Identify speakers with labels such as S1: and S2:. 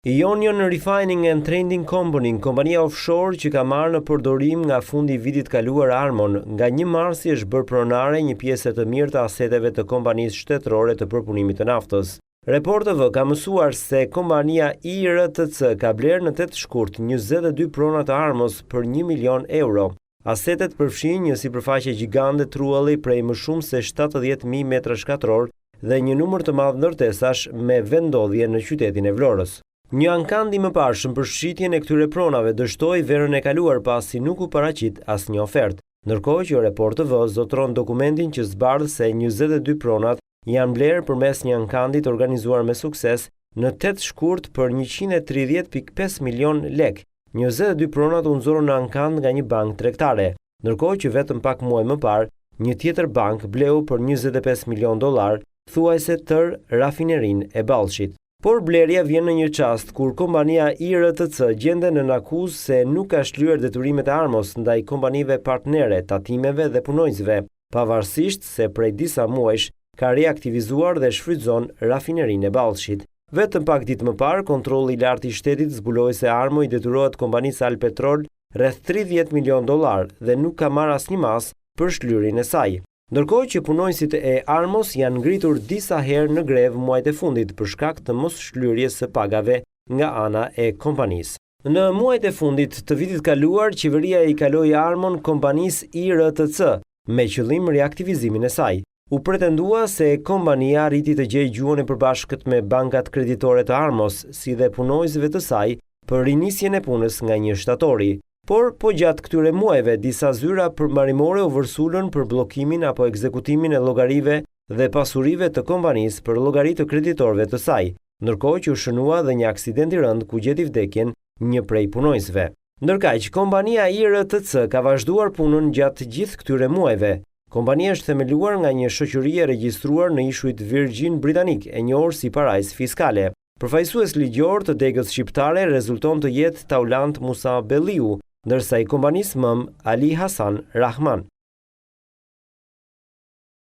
S1: Ionian Refining and Trading Company, kompania offshore që ka marrë në përdorim nga fundi i vitit kaluar Armon, nga 1 marsi është bërë pronare një pjesë të mirë të aseteve të kompanisë shtetërore të përpunimit të naftës. Report TV ka mësuar se kompania IRTC ka blerë në 8 shkurt 22 prona të Armos për 1 milion euro. Asetet përfshin një sipërfaqe gjigande trualli prej më shumë se 70.000 metra shkatror dhe një numër të madh ndërtesash me vendodhje në qytetin e Vlorës. Një ankandi më parshëm për shitjen e këtyre pronave dështoi verën e kaluar pasi nuk u paraqit asnjë ofertë. Ndërkohë që Report TV zotron dokumentin që zbardh se 22 pronat janë blerë përmes një ankandi të organizuar me sukses në 8 shkurt për 130.5 milion lek. 22 pronat u nxorën në ankand nga një bankë tregtare, ndërkohë që vetëm pak muaj më parë një tjetër bankë bleu për 25 milion dollar, thuajse tër rafinerinë e Ballshit. Por blerja vjen në një çast kur kompania IRTC gjenden në akuzë se nuk ka shlyer detyrimet e Armos ndaj kompanive partnere, tatimeve dhe punojësve, pavarësisht se prej disa muajsh ka reaktivizuar dhe shfrytëzon rafinerinë e Ballshit. Vetëm pak ditë më parë, kontrolli i lartë i shtetit zbuloi se Armo i detyrohet kompanisë Alpetrol rreth 30 milion dollar dhe nuk ka marrë asnjë mas për shlyerjen e saj. Ndërkohë që punojësit e Armos janë ngritur disa herë në grevë muajt e fundit për shkak të mos shlyerjes së pagave nga ana e kompanisë. Në muajt e fundit të vitit kaluar, qeveria i kaloi Armon kompanisë IRTC me qëllim reaktivizimin e saj. U pretendua se kompania arriti të gjejë gjuhën e përbashkët me bankat kreditore të Armos, si dhe punojësve të saj për rinisjen e punës nga 1 shtatori. Por, po gjatë këtyre muajve, disa zyra përmbarimore u vërsulën për bllokimin apo ekzekutimin e llogarive dhe pasurive të kompanisë për llogari të kreditorëve të saj, ndërkohë që u shënua dhe një aksident i rënd ku gjeti vdekjen një prej punojësve. Ndërkaq, kompania IRTC ka vazhduar punën gjatë gjithë këtyre muajve. Kompania është themeluar nga një shoqëri e regjistruar në ishujt Virgin Britanik, e njohur si parajsë fiskale. Përfaqësues ligjor të degës shqiptare rezulton të jetë Taulant Musa Belliu, ndërsa i kompanisë MAM Ali Hasan Rahman.